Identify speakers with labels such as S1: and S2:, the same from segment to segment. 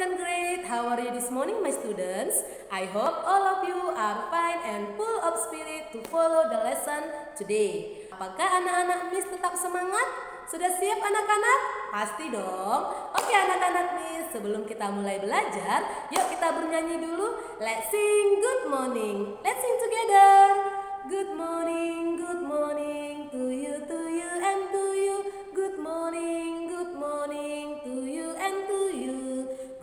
S1: and great. How are you this morning, my students? I hope all of you are fine and full of spirit to follow the lesson today. Apakah anak-anak Miss tetap semangat? Sudah siap anak-anak? Pasti dong. Oke anak-anak Miss, sebelum kita mulai belajar, yuk kita bernyanyi dulu. Let's sing good morning. Let's sing together. Good morning to you and to you. Good morning to you and to you.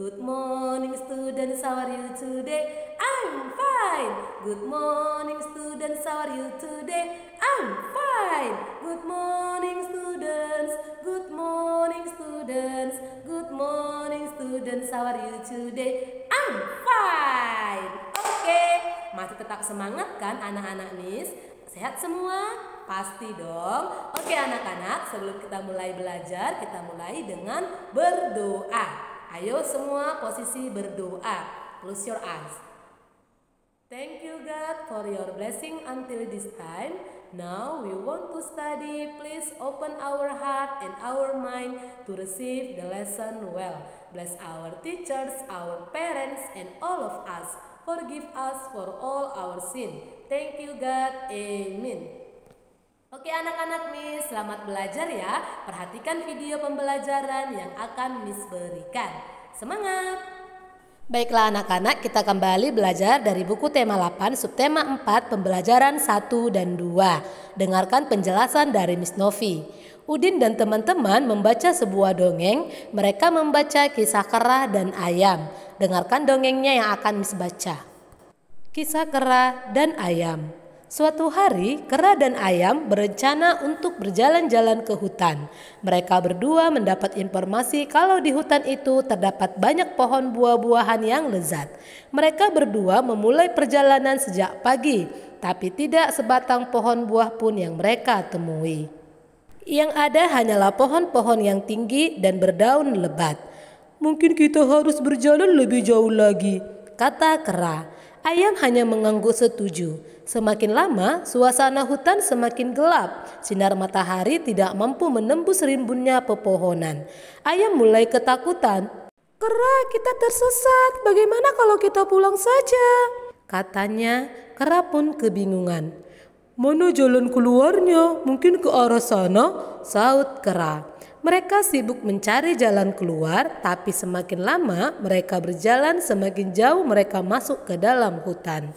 S1: Good morning students, how are you today? I'm fine. Good morning students, how are you today? I'm fine. Good morning students. Good morning students. Good morning students, how are you today? I'm fine. Oke, masih tetap semangat kan anak-anak Miss? Sehat semua? Pasti dong. Oke anak-anak, sebelum kita mulai belajar, kita mulai dengan berdoa. Ayo semua posisi berdoa. Close your eyes. Thank you God for your blessing until this time. Now we want to study. Please open our heart and our mind to receive the lesson well. Bless our teachers, our parents, and all of us. Forgive us for all our sin. Thank you God. Amen. Oke anak-anak Miss, selamat belajar ya. Perhatikan video pembelajaran yang akan Miss berikan. Semangat! Baiklah anak-anak, kita kembali belajar dari buku tema 8, subtema 4, pembelajaran 1 dan 2. Dengarkan penjelasan dari Miss Novi. Udin dan teman-teman membaca sebuah dongeng. Mereka membaca kisah kera dan ayam. Dengarkan dongengnya yang akan Miss baca. Kisah kera dan ayam. Suatu hari, kera dan ayam berencana untuk berjalan-jalan ke hutan. Mereka berdua mendapat informasi kalau di hutan itu terdapat banyak pohon buah-buahan yang lezat. Mereka berdua memulai perjalanan sejak pagi, tapi tidak sebatang pohon buah pun yang mereka temui. Yang ada hanyalah pohon-pohon yang tinggi dan berdaun lebat. "Mungkin kita harus berjalan lebih jauh lagi," kata kera. Ayam hanya mengangguk setuju. Semakin lama, suasana hutan semakin gelap. Sinar matahari tidak mampu menembus rimbunnya pepohonan. Ayam mulai ketakutan. "Kera, kita tersesat. Bagaimana kalau kita pulang saja?" katanya. Kera pun kebingungan. "Mana jalan keluarnya? Mungkin ke arah sana?" saut kera. Mereka sibuk mencari jalan keluar, tapi semakin lama mereka berjalan, semakin jauh mereka masuk ke dalam hutan.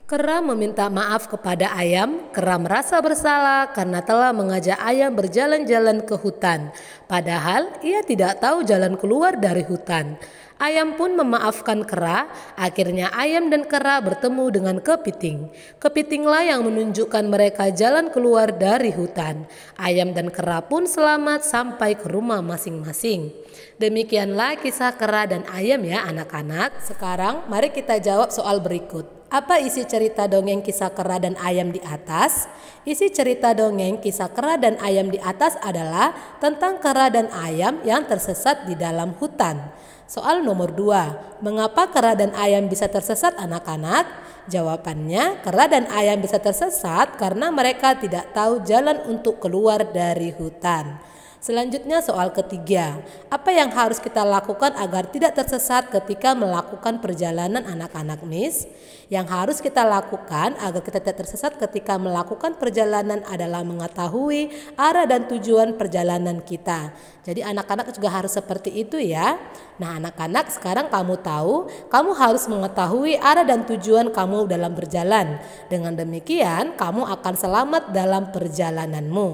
S1: Kera meminta maaf kepada ayam. Kera merasa bersalah karena telah mengajak ayam berjalan-jalan ke hutan. Padahal ia tidak tahu jalan keluar dari hutan. Ayam pun memaafkan kera. Akhirnya ayam dan kera bertemu dengan kepiting. Kepitinglah yang menunjukkan mereka jalan keluar dari hutan. Ayam dan kera pun selamat sampai ke rumah masing-masing. Demikianlah kisah kera dan ayam ya anak-anak. Sekarang mari kita jawab soal berikut. Apa isi cerita dongeng kisah kera dan ayam di atas? Isi cerita dongeng kisah kera dan ayam di atas adalah tentang kera dan ayam yang tersesat di dalam hutan. Soal nomor 2, mengapa kera dan ayam bisa tersesat anak-anak? Jawabannya, kera dan ayam bisa tersesat karena mereka tidak tahu jalan untuk keluar dari hutan. Selanjutnya soal ketiga, apa yang harus kita lakukan agar tidak tersesat ketika melakukan perjalanan anak-anak Miss? Yang harus kita lakukan agar kita tidak tersesat ketika melakukan perjalanan adalah mengetahui arah dan tujuan perjalanan kita. Jadi anak-anak juga harus seperti itu ya. Nah anak-anak sekarang kamu tahu, kamu harus mengetahui arah dan tujuan kamu dalam berjalan. Dengan demikian kamu akan selamat dalam perjalananmu.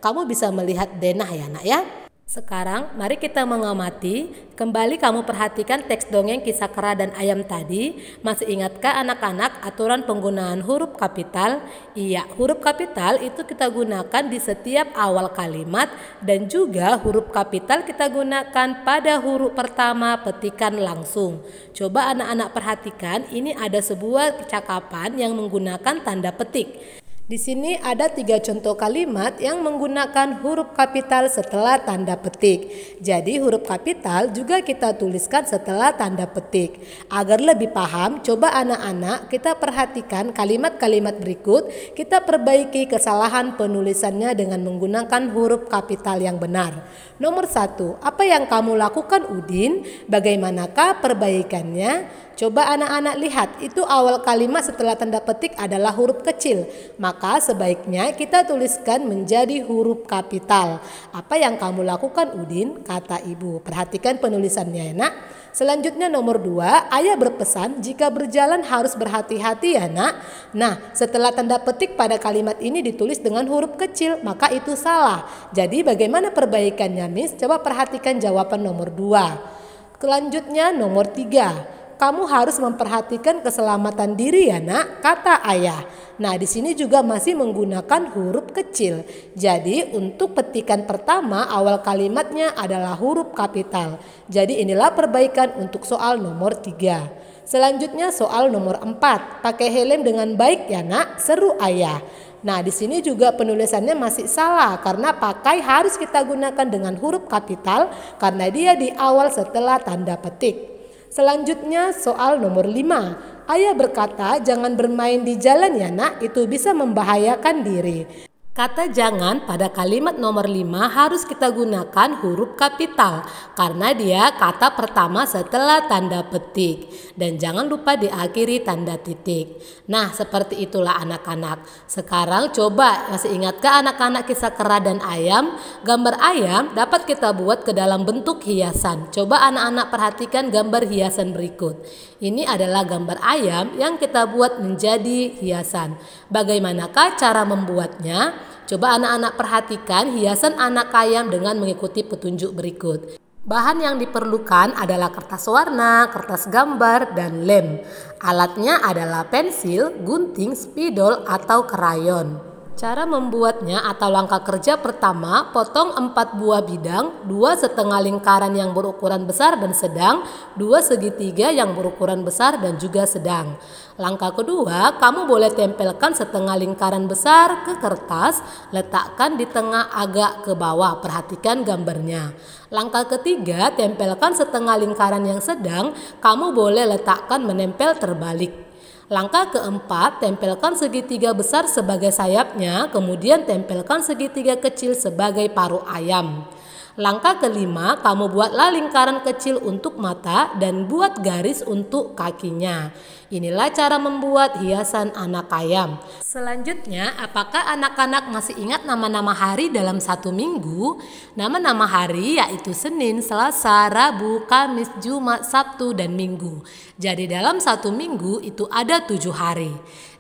S1: Kamu bisa melihat denah ya nak ya. Sekarang mari kita mengamati. Kembali kamu perhatikan teks dongeng kisah kera dan ayam tadi. Masih ingatkah anak-anak aturan penggunaan huruf kapital? Iya, huruf kapital itu kita gunakan di setiap awal kalimat. Dan juga huruf kapital kita gunakan pada huruf pertama petikan langsung. Coba anak-anak perhatikan, ini ada sebuah percakapan yang menggunakan tanda petik. Di sini ada 3 contoh kalimat yang menggunakan huruf kapital setelah tanda petik. Jadi huruf kapital juga kita tuliskan setelah tanda petik. Agar lebih paham, coba anak-anak kita perhatikan kalimat-kalimat berikut. Kita perbaiki kesalahan penulisannya dengan menggunakan huruf kapital yang benar. Nomor 1, apa yang kamu lakukan Udin? Bagaimanakah perbaikannya? Coba anak-anak lihat, itu awal kalimat setelah tanda petik adalah huruf kecil. Maka sebaiknya kita tuliskan menjadi huruf kapital. Apa yang kamu lakukan Udin? Kata ibu. Perhatikan penulisannya ya nak. Selanjutnya nomor 2, ayah berpesan jika berjalan harus berhati-hati ya nak. Nah, setelah tanda petik pada kalimat ini ditulis dengan huruf kecil, maka itu salah. Jadi bagaimana perbaikannya Miss? Coba perhatikan jawaban nomor 2. Selanjutnya nomor 3. Kamu harus memperhatikan keselamatan diri ya nak, kata ayah. Nah di sini juga masih menggunakan huruf kecil. Jadi untuk petikan pertama awal kalimatnya adalah huruf kapital. Jadi inilah perbaikan untuk soal nomor 3. Selanjutnya soal nomor 4. Pakai helm dengan baik ya nak, seru ayah. Nah di sini juga penulisannya masih salah karena pakai harus kita gunakan dengan huruf kapital karena dia di awal setelah tanda petik. Selanjutnya soal nomor 5. Ayah berkata jangan bermain di jalan ya nak, itu bisa membahayakan diri. Kata jangan pada kalimat nomor 5 harus kita gunakan huruf kapital karena dia kata pertama setelah tanda petik. Dan jangan lupa diakhiri tanda titik. Nah seperti itulah anak-anak. Sekarang coba masih ingatkah anak-anak kisah kera dan ayam? Gambar ayam dapat kita buat ke dalam bentuk hiasan. Coba anak-anak perhatikan gambar hiasan berikut. Ini adalah gambar ayam yang kita buat menjadi hiasan. Bagaimanakah cara membuatnya? Coba anak-anak perhatikan hiasan anak ayam dengan mengikuti petunjuk berikut. Bahan yang diperlukan adalah kertas warna, kertas gambar, dan lem. Alatnya adalah pensil, gunting, spidol, atau krayon. Cara membuatnya atau langkah kerja pertama, potong 4 buah bidang, 2 setengah lingkaran yang berukuran besar dan sedang, 2 segitiga yang berukuran besar dan juga sedang. Langkah kedua, kamu boleh tempelkan setengah lingkaran besar ke kertas, letakkan di tengah agak ke bawah, perhatikan gambarnya. Langkah ketiga, tempelkan setengah lingkaran yang sedang, kamu boleh letakkan menempel terbalik. Langkah keempat, tempelkan segitiga besar sebagai sayapnya, kemudian tempelkan segitiga kecil sebagai paruh ayam. Langkah kelima, kamu buatlah lingkaran kecil untuk mata dan buat garis untuk kakinya. Inilah cara membuat hiasan anak ayam. Selanjutnya, apakah anak-anak masih ingat nama-nama hari dalam 1 minggu? Nama-nama hari yaitu Senin, Selasa, Rabu, Kamis, Jumat, Sabtu, dan Minggu. Jadi dalam 1 minggu itu ada 7 hari.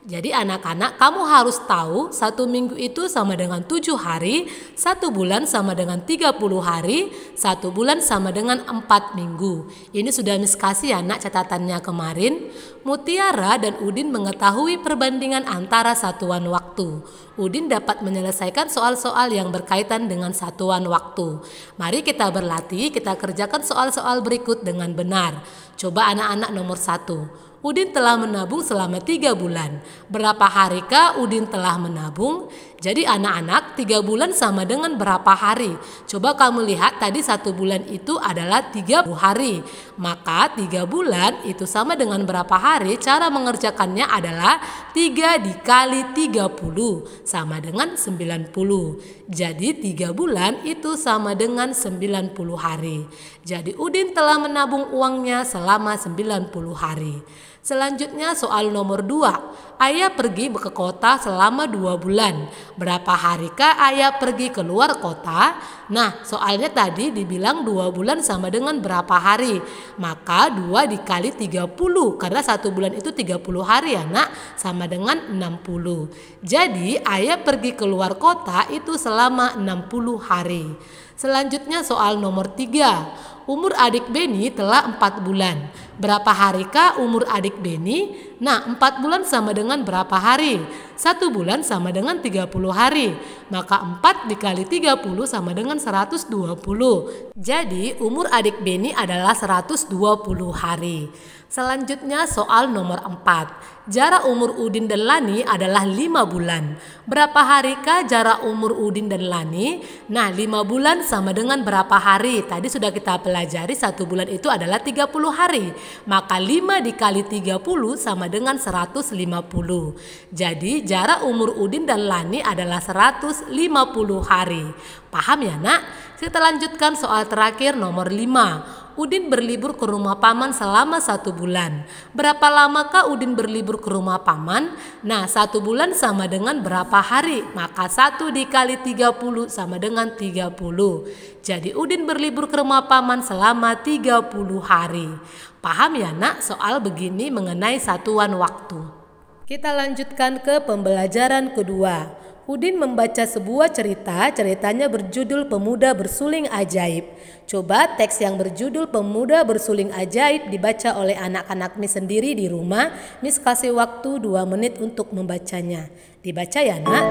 S1: Jadi anak-anak kamu harus tahu 1 minggu itu sama dengan 7 hari, 1 bulan sama dengan 30 hari, 1 bulan sama dengan 4 minggu. Ini sudah Miss kasih ya nak catatannya kemarin. Mutiara dan Udin mengetahui perbandingan antara satuan waktu. Udin dapat menyelesaikan soal-soal yang berkaitan dengan satuan waktu. Mari kita berlatih, kita kerjakan soal-soal berikut dengan benar. Coba anak-anak nomor 1. Udin telah menabung selama 3 bulan. Berapa harikah Udin telah menabung? Jadi anak-anak 3 bulan sama dengan berapa hari? Coba kamu lihat tadi 1 bulan itu adalah 30 hari. Maka 3 bulan itu sama dengan berapa hari? Cara mengerjakannya adalah 3 dikali 30 sama dengan 90. Jadi 3 bulan itu sama dengan 90 hari. Jadi Udin telah menabung uangnya selama 90 hari. Selanjutnya soal nomor 2. Ayah pergi ke kota selama 2 bulan. Berapa harikah ayah pergi keluar kota? Nah, soalnya tadi dibilang 2 bulan sama dengan berapa hari? Maka 2 dikali 30. Karena 1 bulan itu 30 hari ya nak, sama dengan 60. Jadi ayah pergi keluar kota itu selama 60 hari. Selanjutnya soal nomor 3. Umur adik Beni telah 4 bulan. Berapa harikah umur adik Beni? Nah, 4 bulan sama dengan berapa hari? 1 bulan sama dengan 30 hari. Maka 4 dikali 30 sama dengan 120. Jadi umur adik Beni adalah 120 hari. Selanjutnya soal nomor 4. Jarak umur Udin dan Lani adalah 5 bulan. Berapa harikah jarak umur Udin dan Lani? Nah, 5 bulan sama dengan berapa hari? Tadi sudah kita pelajari 1 bulan itu adalah 30 hari. Maka 5 dikali 30 sama dengan 150. Jadi jarak umur Udin dan Lani adalah 150 hari. Paham ya nak? Kita lanjutkan soal terakhir nomor 5. Udin berlibur ke rumah paman selama 1 bulan. Berapa lamakah Udin berlibur ke rumah paman? Nah, 1 bulan sama dengan berapa hari? Maka 1 dikali 30 sama dengan 30. Jadi Udin berlibur ke rumah paman selama 30 hari. Paham ya nak soal begini mengenai satuan waktu? Kita lanjutkan ke pembelajaran kedua. Udin membaca sebuah cerita, ceritanya berjudul Pemuda Bersuling Ajaib. Coba teks yang berjudul Pemuda Bersuling Ajaib dibaca oleh anak-anak Miss sendiri di rumah. Miss kasih waktu 2 menit untuk membacanya. Dibaca ya nak.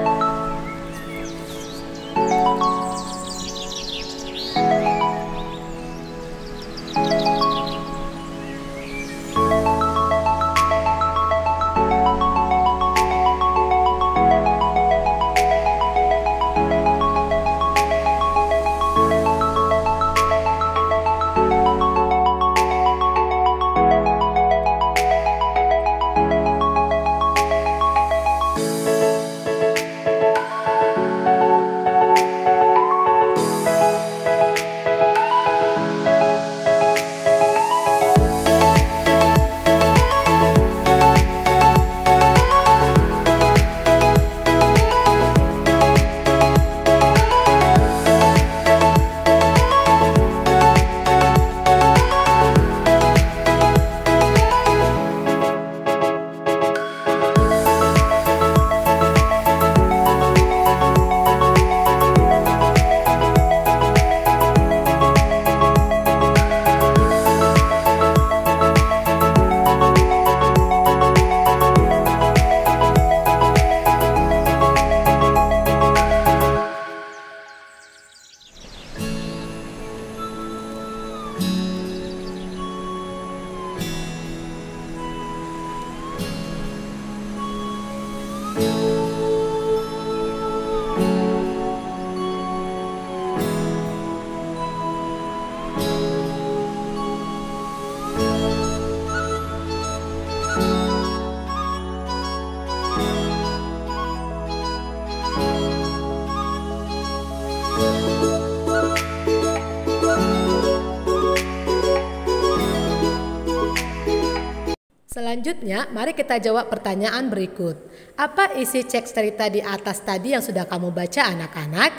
S1: Selanjutnya, mari kita jawab pertanyaan berikut. Apa isi teks cerita di atas tadi yang sudah kamu baca anak-anak?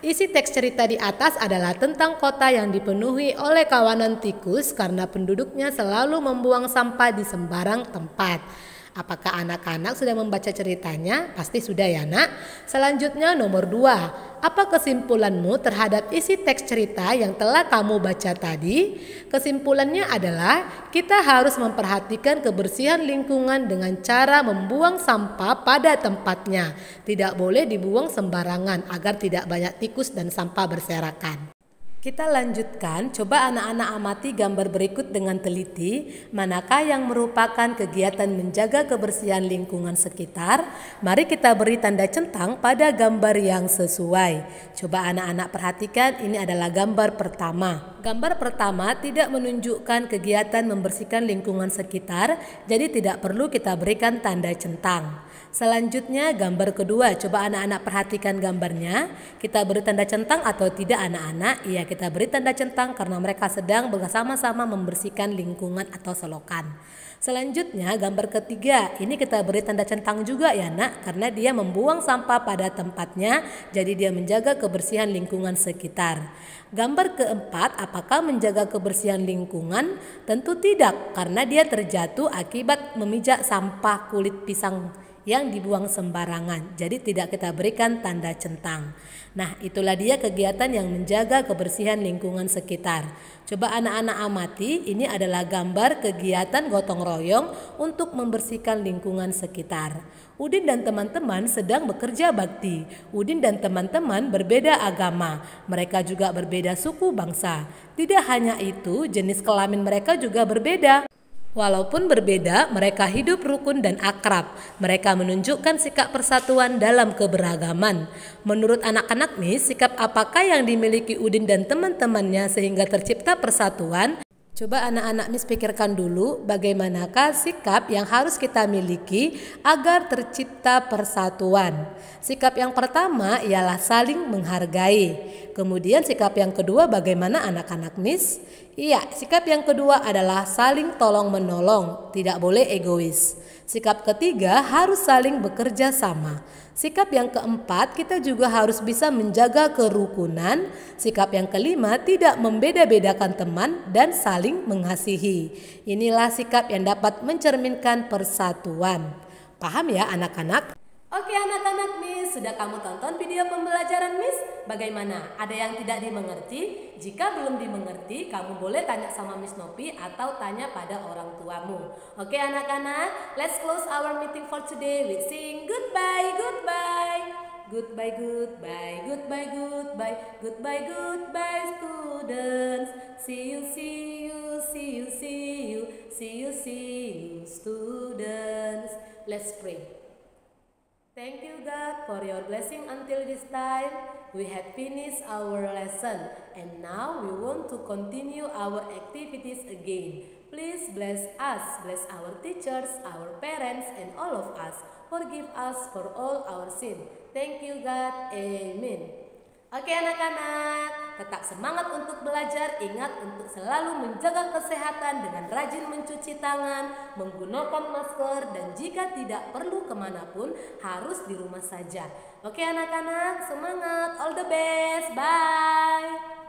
S1: Isi teks cerita di atas adalah tentang kota yang dipenuhi oleh kawanan tikus karena penduduknya selalu membuang sampah di sembarang tempat. Apakah anak-anak sudah membaca ceritanya? Pasti sudah ya nak. Selanjutnya nomor 2. Apa kesimpulanmu terhadap isi teks cerita yang telah kamu baca tadi? Kesimpulannya adalah kita harus memperhatikan kebersihan lingkungan dengan cara membuang sampah pada tempatnya. Tidak boleh dibuang sembarangan agar tidak banyak tikus dan sampah berserakan. Kita lanjutkan, coba anak-anak amati gambar berikut dengan teliti. Manakah yang merupakan kegiatan menjaga kebersihan lingkungan sekitar? Mari kita beri tanda centang pada gambar yang sesuai. Coba anak-anak perhatikan, ini adalah gambar pertama. Gambar pertama tidak menunjukkan kegiatan membersihkan lingkungan sekitar, jadi tidak perlu kita berikan tanda centang. Selanjutnya gambar kedua, coba anak-anak perhatikan gambarnya. Kita beri tanda centang atau tidak anak-anak? Iya, kita beri tanda centang karena mereka sedang bersama-sama membersihkan lingkungan atau selokan. Selanjutnya gambar ketiga, ini kita beri tanda centang juga ya nak, karena dia membuang sampah pada tempatnya, jadi dia menjaga kebersihan lingkungan sekitar. Gambar keempat, apakah menjaga kebersihan lingkungan? Tentu tidak, karena dia terjatuh akibat memijak sampah kulit pisang yang dibuang sembarangan. Jadi tidak kita berikan tanda centang. Nah, itulah dia kegiatan yang menjaga kebersihan lingkungan sekitar. Coba anak-anak amati, ini adalah gambar kegiatan gotong royong untuk membersihkan lingkungan sekitar. Udin dan teman-teman sedang bekerja bakti. Udin dan teman-teman berbeda agama. Mereka juga berbeda suku bangsa. Tidak hanya itu, jenis kelamin mereka juga berbeda. Walaupun berbeda, mereka hidup rukun dan akrab. Mereka menunjukkan sikap persatuan dalam keberagaman. Menurut anak-anak nih, sikap apakah yang dimiliki Udin dan teman-temannya sehingga tercipta persatuan? Coba anak-anak Miss pikirkan dulu bagaimanakah sikap yang harus kita miliki agar tercipta persatuan. Sikap yang pertama ialah saling menghargai. Kemudian sikap yang kedua bagaimana anak-anak Miss? Iya, sikap yang kedua adalah saling tolong menolong, tidak boleh egois. Sikap ketiga harus saling bekerja sama. Sikap yang keempat, kita juga harus bisa menjaga kerukunan. Sikap yang kelima, tidak membeda-bedakan teman dan saling mengasihi. Inilah sikap yang dapat mencerminkan persatuan. Paham ya anak-anak? Oke anak-anak Miss, sudah kamu tonton video pembelajaran Miss? Bagaimana? Ada yang tidak dimengerti? Jika belum dimengerti, kamu boleh tanya sama Miss Nopi atau tanya pada orang tuamu. Oke anak-anak, let's close our meeting for today with saying goodbye, goodbye. Goodbye, goodbye, goodbye, goodbye, goodbye, goodbye students. See you, see you, see you, see you, see you, see you students. Let's pray. Thank you God for your blessing until this time. We have finished our lesson and now we want to continue our activities again. Please bless us, bless our teachers, our parents and all of us. Forgive us for all our sin. Thank you God. Amen. Oke anak-anak, tetap semangat untuk belajar. Ingat untuk selalu menjaga kesehatan dengan rajin mencuci tangan, menggunakan masker, dan jika tidak perlu kemanapun harus di rumah saja. Oke anak-anak, semangat, all the best, bye.